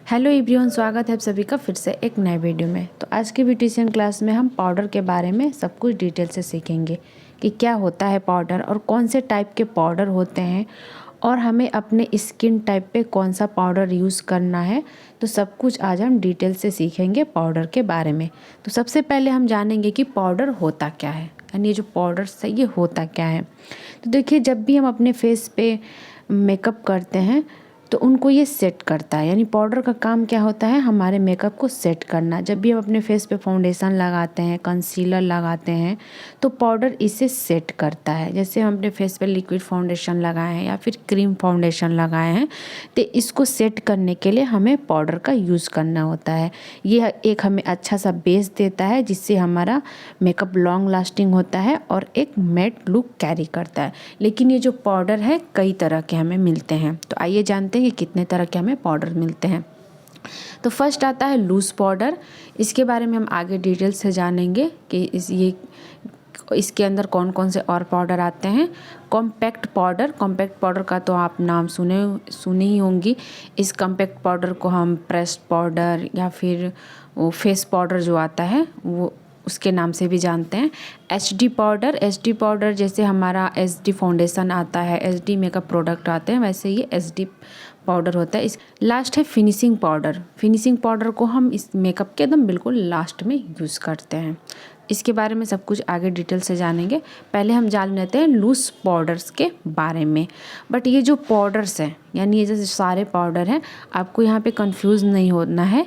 Hello everyone, स्वागत है आप सभी का फिर से एक नए वीडियो में। तो आज की ब्यूटिशियन क्लास में हम पाउडर के बारे में सब कुछ डिटेल से सीखेंगे कि क्या होता है पाउडर और कौन से टाइप के पाउडर होते हैं और हमें अपने स्किन टाइप पे कौन सा पाउडर यूज़ करना है। तो सब कुछ आज हम डिटेल से सीखेंगे पाउडर के बारे में। तो सबसे पहले हम जानेंगे कि पाउडर होता क्या है, यानी ये जो पाउडर्स है ये होता क्या है। तो देखिए, जब भी हम अपने फेस पे मेकअप करते हैं तो उनको ये सेट करता है, यानी पाउडर का काम क्या होता है, हमारे मेकअप को सेट करना। जब भी हम अपने फेस पे फाउंडेशन लगाते हैं, कंसीलर लगाते हैं, तो पाउडर इसे सेट करता है। जैसे हम अपने फेस पे लिक्विड फाउंडेशन लगाए हैं या फिर क्रीम फाउंडेशन लगाए हैं, तो इसको सेट करने के लिए हमें पाउडर का यूज़ करना होता है। ये एक हमें अच्छा सा बेस देता है जिससे हमारा मेकअप लॉन्ग लास्टिंग होता है और एक मैट लुक कैरी करता है। लेकिन ये जो पाउडर है कई तरह के हमें मिलते हैं, तो आइए जानते हैं कि कितने तरह के हमें पाउडर मिलते हैं। तो फर्स्ट आता है लूज़ पाउडर। इसके बारे में हम आगे डिटेल से जानेंगे कि इसके अंदर कौन कौन से और पाउडर आते हैं। कॉम्पैक्ट पाउडर का तो आप नाम सुने ही होंगी। इस कॉम्पैक्ट पाउडर को हम प्रेस्ड पाउडर या फिर वो फेस पाउडर जो आता है वो उसके नाम से भी जानते हैं। एचडी पाउडर जैसे हमारा एचडी फाउंडेशन आता है, एचडी मेकअप प्रोडक्ट आते हैं, वैसे ये एचडी पाउडर होता है। इस लास्ट है फिनिशिंग पाउडर को हम इस मेकअप के एकदम बिल्कुल लास्ट में यूज़ करते हैं। इसके बारे में सब कुछ आगे डिटेल से जानेंगे। पहले हम जान लेते हैं लूज पाउडर्स के बारे में। बट ये जो पाउडर्स हैं, यानी ये जैसे सारे पाउडर हैं, आपको यहाँ पे कंफ्यूज नहीं होना है।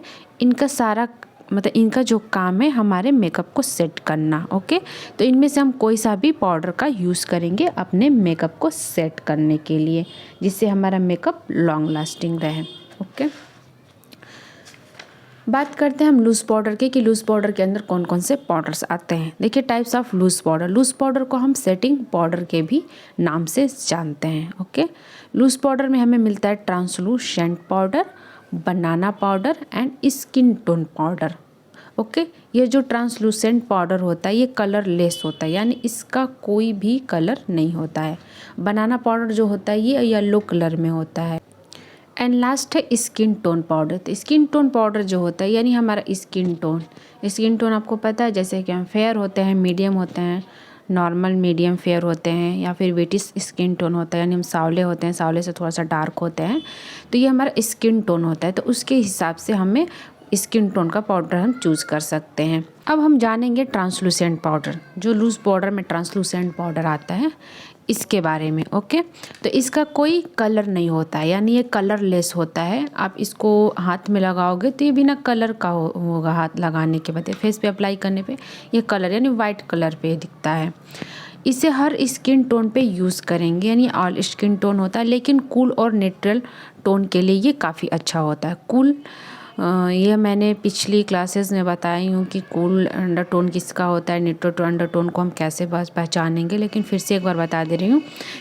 इनका जो काम है हमारे मेकअप को सेट करना। ओके, तो इनमें से हम कोई सा भी पाउडर का यूज़ करेंगे अपने मेकअप को सेट करने के लिए, जिससे हमारा मेकअप लॉन्ग लास्टिंग रहे। ओके, बात करते हैं हम लूज़ पाउडर के कि लूज़ पाउडर के अंदर कौन कौन से पाउडर्स आते हैं। देखिए, टाइप्स ऑफ लूज़ पाउडर को हम सेटिंग पाउडर के भी नाम से जानते हैं। ओके, लूज़ पाउडर में हमें मिलता है translucent powder, banana powder and skin tone powder. Okay, ये जो ट्रांसलूसेंट पाउडर होता है ये कलरलेस होता है, यानी इसका कोई भी कलर नहीं होता है। बनाना पाउडर जो होता है ये येलो कलर में होता है। एंड लास्ट है स्किन टोन पाउडर। तो स्किन टोन पाउडर जो होता है, यानी हमारा स्किन टोन आपको पता है, जैसे कि हम फेयर होते हैं, मीडियम होते हैं, नॉर्मल मीडियम फेयर होते हैं, या फिर विटिश स्किन टोन होता है, यानी हम सांवले होते हैं, सांवले से थोड़ा सा डार्क होते हैं। तो ये हमारा स्किन टोन होता है, तो उसके हिसाब से हमें स्किन टोन का पाउडर हम चूज़ कर सकते हैं। अब हम जानेंगे ट्रांसलूसेंट पाउडर, जो लूज़ पाउडर में ट्रांसलूसेंट पाउडर आता है, इसके बारे में। ओके, तो इसका कोई कलर नहीं होता है, यानी ये कलरलेस होता है। आप इसको हाथ में लगाओगे तो ये बिना कलर का होगा। हाथ लगाने के बाद फेस पे अप्लाई करने पे ये कलर यानी वाइट कलर पे दिखता है। इसे हर स्किन टोन पे यूज़ करेंगे, यानी ऑल स्किन टोन होता है, लेकिन कूल और न्यूट्रल टोन के लिए ये काफ़ी अच्छा होता है। यह मैंने पिछली क्लासेस में बताई हूँ कि कूल अंडरटोन किसका होता है, न्यूट्रल अंडरटोन को हम कैसे पहचानेंगे, लेकिन फिर से एक बार बता दे रही हूँ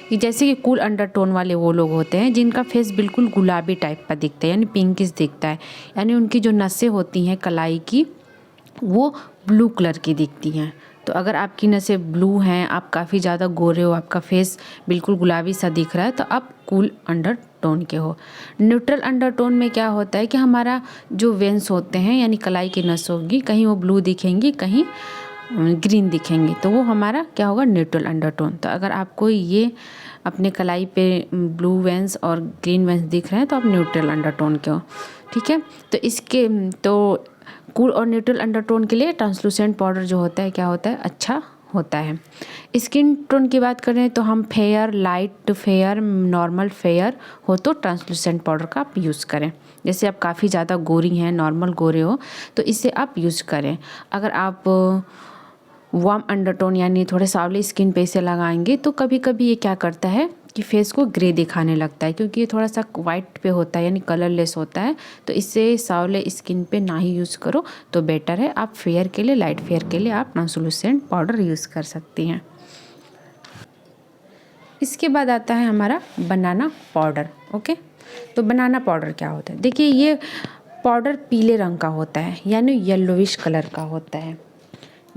कि जैसे कि कूल अंडरटोन वाले वो लोग होते हैं जिनका फेस बिल्कुल गुलाबी टाइप का दिखता है, यानी पिंकिश दिखता है, यानी उनकी जो नसें होती हैं कलाई की वो ब्लू कलर की दिखती हैं। तो अगर आपकी नसें ब्लू हैं, आप काफ़ी ज़्यादा गोरे हो, आपका फेस बिल्कुल गुलाबी सा दिख रहा है, तो आप कूल अंडरटोन के हो। न्यूट्रल अंडरटोन में क्या होता है कि हमारा जो वेंस होते हैं, यानी कलाई की नस होगी, कहीं वो ब्लू दिखेंगी, कहीं ग्रीन दिखेंगी, तो वो हमारा क्या होगा, न्यूट्रल अंडरटोन। तो अगर आपको ये अपने कलाई पे ब्लू वेंस और ग्रीन वेंस दिख रहे हैं तो आप न्यूट्रल अंडरटोन के हो। ठीक है, तो कूल और न्यूट्रल अंडरटोन के लिए ट्रांसलूसेंट पाउडर जो होता है क्या होता है, अच्छा होता है। स्किन टोन की बात करें तो हम fair, light fair, normal fair हो तो ट्रांसलूसेंट पाउडर का आप यूज़ करें। जैसे आप काफ़ी ज़्यादा गोरी हैं, नॉर्मल गोरे हो, तो इसे आप यूज़ करें। अगर आप वार्म अंडरटोन यानी थोड़े सांवले स्किन पे इसे लगाएंगे तो कभी कभी ये क्या करता है कि फेस को ग्रे दिखाने लगता है, क्योंकि ये थोड़ा सा वाइट पे होता है, यानी कलरलेस होता है। तो इससे सांवले स्किन पे ना ही यूज़ करो तो बेटर है। आप फेयर के लिए, लाइट फेयर के लिए आप ट्रांसलूसेंट पाउडर यूज़ कर सकती हैं। इसके बाद आता है हमारा बनाना पाउडर। ओके, तो बनाना पाउडर क्या होता है, देखिए ये पाउडर पीले रंग का होता है, यानी येलोविश कलर का होता है।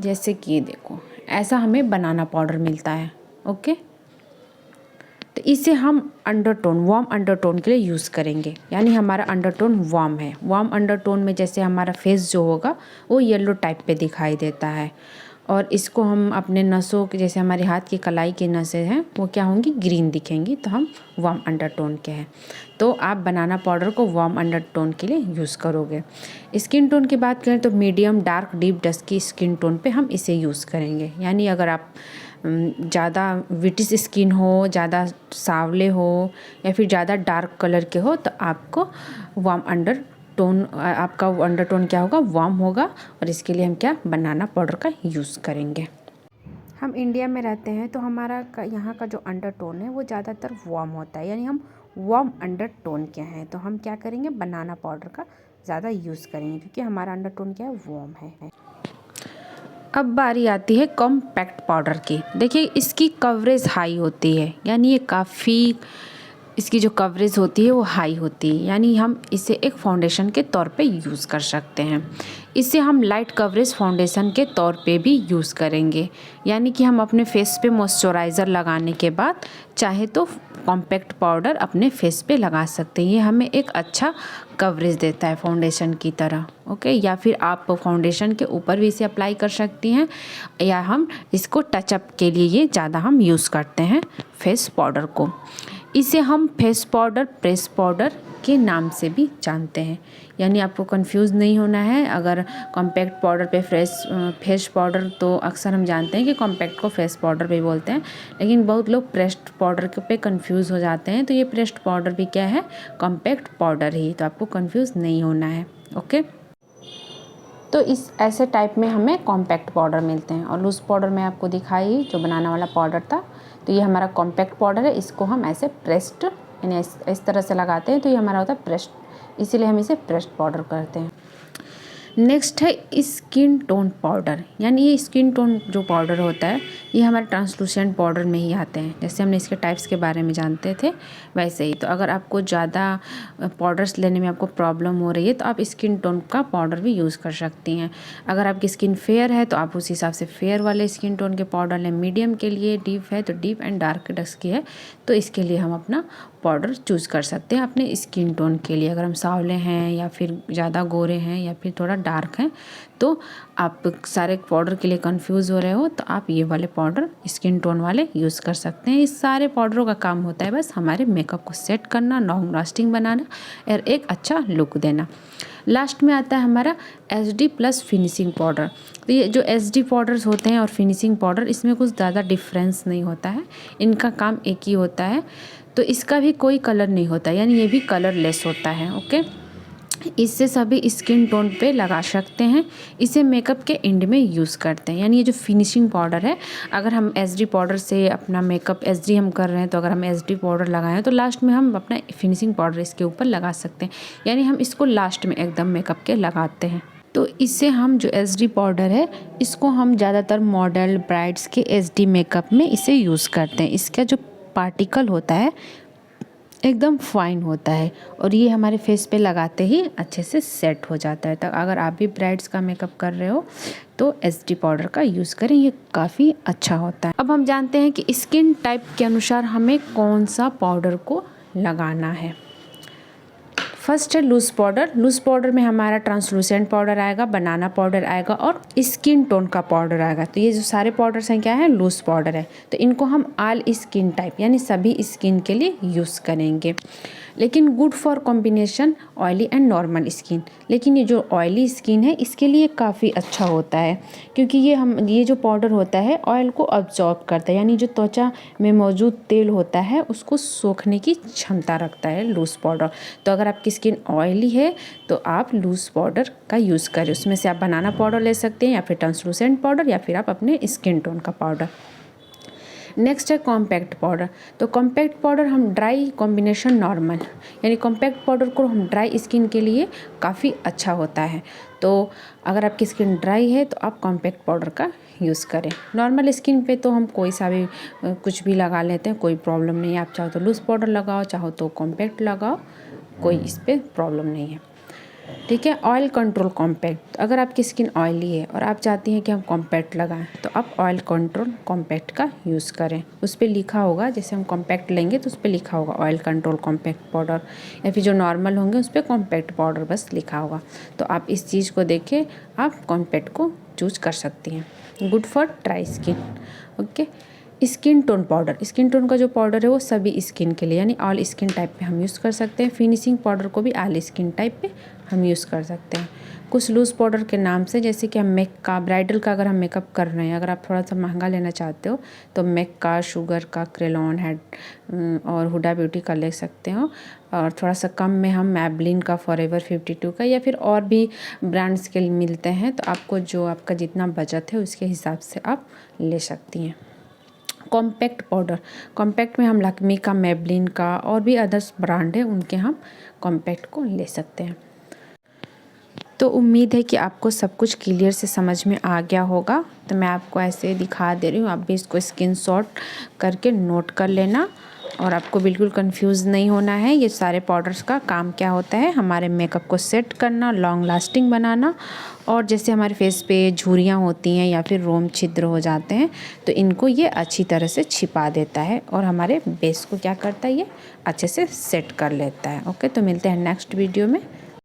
जैसे कि ये देखो, ऐसा हमें बनाना पाउडर मिलता है। ओके, तो तो इसे हम अंडरटोन, वार्म अंडरटोन के लिए यूज़ करेंगे। यानी हमारा अंडरटोन वार्म है। वार्म अंडरटोन में जैसे हमारा फेस जो होगा वो येलो टाइप पे दिखाई देता है, और इसको हम अपने नसों के, जैसे हमारे हाथ की कलाई की नसें हैं वो क्या होंगी, ग्रीन दिखेंगी, तो हम वार्म अंडरटोन के हैं। तो आप बनाना पाउडर को वार्म अंडरटोन के लिए यूज़ करोगे। स्किन टोन की बात करें तो medium, dark, deep, dusky skin tone पे हम इसे यूज़ करेंगे। यानी अगर आप ज़्यादा विटिश स्किन हो, ज़्यादा सांवले हो या फिर ज़्यादा डार्क कलर के हो, तो आपको वार्म अंडरटोन, आपका अंडरटोन क्या होगा, वार्म होगा। और इसके लिए हम क्या, बनाना पाउडर का यूज़ करेंगे। हम इंडिया में रहते हैं तो हमारा यहाँ का जो अंडरटोन है वो ज़्यादातर वार्म होता है, यानी हम वार्म अंडरटोन के हैं, तो हम क्या करेंगे, बनाना पाउडर का ज़्यादा यूज़ करेंगे क्योंकि हमारा अंडरटोन क्या है, वार्म है। अब बारी आती है कॉम्पैक्ट पाउडर की। देखिए इसकी कवरेज हाई होती है, यानी ये काफ़ी, इसकी जो कवरेज होती है वो हाई होती है, यानी हम इसे एक फाउंडेशन के तौर पे यूज़ कर सकते हैं। इसे हम लाइट कवरेज फाउंडेशन के तौर पे भी यूज़ करेंगे, यानी कि हम अपने फेस पे मॉइस्चराइज़र लगाने के बाद चाहे तो कॉम्पैक्ट पाउडर अपने फेस पे लगा सकते हैं। ये हमें एक अच्छा कवरेज देता है फाउंडेशन की तरह, ओके। या फिर आप फाउंडेशन के ऊपर भी इसे अप्लाई कर सकती हैं, या हम इसको टचअप के लिए ये ज़्यादा हम यूज़ करते हैं फेस पाउडर को। इसे हम फेस पाउडर, प्रेस पाउडर के नाम से भी जानते हैं, यानी आपको कंफ्यूज नहीं होना है। अगर कॉम्पैक्ट पाउडर पे फेस पाउडर, तो अक्सर हम जानते हैं कि कॉम्पैक्ट को फेस पाउडर भी बोलते हैं, लेकिन बहुत लोग प्रेस्ड पाउडर पे कंफ्यूज हो जाते हैं। तो ये प्रेस्ड पाउडर भी क्या है, कॉम्पैक्ट पाउडर ही, तो आपको कंफ्यूज नहीं होना है, ओके। तो इस ऐसे टाइप में हमें कॉम्पैक्ट पाउडर मिलते हैं। और लूज़ पाउडर मैं आपको दिखाई, जो बनाना वाला पाउडर था, तो ये हमारा कॉम्पैक्ट पाउडर है। इसको हम ऐसे प्रेस्ड, यानी इस तरह से लगाते हैं, तो ये हमारा होता है प्रेस्ड, इसीलिए हम इसे प्रेस्ड पाउडर करते हैं। नेक्स्ट है स्किन टोन पाउडर, यानी ये स्किन टोन जो पाउडर होता है ये हमारे ट्रांसलूसेंट पाउडर में ही आते हैं। जैसे हमने इसके टाइप्स के बारे में जानते थे वैसे ही। तो अगर आपको ज़्यादा पाउडर्स लेने में आपको प्रॉब्लम हो रही है तो आप स्किन टोन का पाउडर भी यूज़ कर सकती हैं। अगर आपकी स्किन फेयर है तो आप उस हिसाब से फेयर वाले स्किन टोन के पाउडर लें। मीडियम के लिए, डीप है तो डीप, एंड डार्क डस्की है तो इसके लिए हम अपना पाउडर चूज़ कर सकते हैं अपने स्किन टोन के लिए। अगर हम सांवले हैं या फिर ज़्यादा गोरे हैं या फिर थोड़ा डार्क हैं, तो आप सारे पाउडर के लिए कंफ्यूज हो रहे हो तो आप ये वाले पाउडर स्किन टोन वाले यूज़ कर सकते हैं। इस सारे पाउडरों का काम होता है बस हमारे मेकअप को सेट करना, लॉन्ग लास्टिंग बनाना और एक अच्छा लुक देना। लास्ट में आता है हमारा HD प्लस फिनिशिंग पाउडर। तो ये जो SD पाउडर्स होते हैं और फिनिशिंग पाउडर, इसमें कुछ ज़्यादा डिफरेंस नहीं होता है, इनका काम एक ही होता है। तो इसका भी कोई कलर नहीं होता, यानी ये भी कलरलेस होता है, ओके। इससे सभी स्किन टोन पे लगा सकते हैं। इसे मेकअप के एंड में यूज़ करते हैं, यानी ये जो फिनिशिंग पाउडर है, अगर हम SD पाउडर से अपना मेकअप SD हम कर रहे हैं तो अगर हम SD पाउडर लगाएं तो लास्ट में हम अपना फिनिशिंग पाउडर इसके ऊपर लगा सकते हैं, यानी हम इसको लास्ट में एकदम मेकअप के लगाते हैं। तो इससे हम जो SD पाउडर है इसको हम ज़्यादातर मॉडल, ब्राइड्स के SD मेकअप में इसे यूज़ करते हैं। इसका जो पार्टिकल होता है एकदम फाइन होता है और ये हमारे फेस पे लगाते ही अच्छे से सेट हो जाता है। तो अगर आप भी ब्राइड्स का मेकअप कर रहे हो तो SD पाउडर का यूज़ करें, ये काफ़ी अच्छा होता है। अब हम जानते हैं कि स्किन टाइप के अनुसार हमें कौन सा पाउडर को लगाना है। फर्स्ट है लूज़ पाउडर। लूज़ पाउडर में हमारा ट्रांसलूसेंट पाउडर आएगा, बनाना पाउडर आएगा और स्किन टोन का पाउडर आएगा। तो ये जो सारे पाउडर्स हैं क्या है, लूज़ पाउडर है। तो इनको हम ऑल स्किन टाइप यानी सभी स्किन के लिए यूज़ करेंगे, लेकिन good for combination oily and normal skin. लेकिन ये जो ऑयली स्किन है इसके लिए काफ़ी अच्छा होता है, क्योंकि ये जो पाउडर होता है ऑयल को अब्जॉर्ब करता है, यानी जो त्वचा में मौजूद तेल होता है उसको सोखने की क्षमता रखता है लूज़ पाउडर। तो अगर आपकी स्किन ऑयली है तो आप लूज़ पाउडर का यूज़ करें। उसमें से आप बनाना पाउडर ले सकते हैं या फिर ट्रांसलूसेंट पाउडर या फिर आप अपने स्किन टोन का पाउडर। नेक्स्ट है कॉम्पैक्ट पाउडर। तो कॉम्पैक्ट पाउडर हम ड्राई कॉम्बिनेशन नॉर्मल, यानी कॉम्पैक्ट पाउडर को हम ड्राई स्किन के लिए काफ़ी अच्छा होता है। तो अगर आपकी स्किन ड्राई है तो आप कॉम्पैक्ट पाउडर का यूज़ करें। नॉर्मल स्किन पे तो हम कोई सा भी कुछ भी लगा लेते हैं, कोई प्रॉब्लम नहीं है। आप चाहो तो लूज़ पाउडर लगाओ, चाहो तो कॉम्पैक्ट लगाओ, कोई इस पर प्रॉब्लम नहीं है। ठीक है। ऑयल कंट्रोल कॉम्पैक्ट, अगर आपकी स्किन ऑयली है और आप चाहती हैं कि हम कॉम्पैक्ट लगाएं तो आप ऑयल कंट्रोल कॉम्पैक्ट का यूज़ करें। उस पर लिखा होगा, जैसे हम कॉम्पैक्ट लेंगे तो उस पर लिखा होगा ऑयल कंट्रोल कॉम्पैक्ट पाउडर, या फिर जो नॉर्मल होंगे उस पर कॉम्पैक्ट पाउडर बस लिखा होगा। तो आप इस चीज़ को देख के आप कॉम्पैक्ट को चूज कर सकती हैं। Good for dry skin. Okay. Skin tone powder, skin tone का जो पाउडर है वो सभी स्किन के लिए यानी ऑल स्किन टाइप पे हम यूज़ कर सकते हैं। फिनिशिंग पाउडर को भी ऑल स्किन टाइप पे हम यूज़ कर सकते हैं। कुछ लूज़ पाउडर के नाम से, जैसे कि हम मेक का, ब्राइडल का अगर हम मेकअप कर रहे हैं, अगर आप थोड़ा सा महंगा लेना चाहते हो तो मेक का, शुगर का, क्रेलॉन हेड और हुडा ब्यूटी का ले सकते हो। और थोड़ा सा कम में हम मैबलिन का, फॉरएवर 52 का, या फिर और भी ब्रांड्स के मिलते हैं। तो आपको जो आपका जितना बजट है उसके हिसाब से आप ले सकती हैं। कॉम्पैक्ट पाउडर, कॉम्पैक्ट में हम लैक्मे का, मैबलिन का और भी अदर्स ब्रांड है उनके हम कॉम्पैक्ट को ले सकते हैं। तो उम्मीद है कि आपको सब कुछ क्लियर से समझ में आ गया होगा। तो मैं आपको ऐसे दिखा दे रही हूँ, आप भी इसको स्क्रीनशॉट करके नोट कर लेना और आपको बिल्कुल कंफ्यूज नहीं होना है। ये सारे पाउडर्स का काम क्या होता है, हमारे मेकअप को सेट करना, लॉन्ग लास्टिंग बनाना, और जैसे हमारे फेस पे झुर्रियाँ होती हैं या फिर रोम छिद्र हो जाते हैं तो इनको ये अच्छी तरह से छिपा देता है और हमारे बेस को क्या करता है, ये अच्छे से सेट कर लेता है। ओके, तो मिलते हैं नेक्स्ट वीडियो में।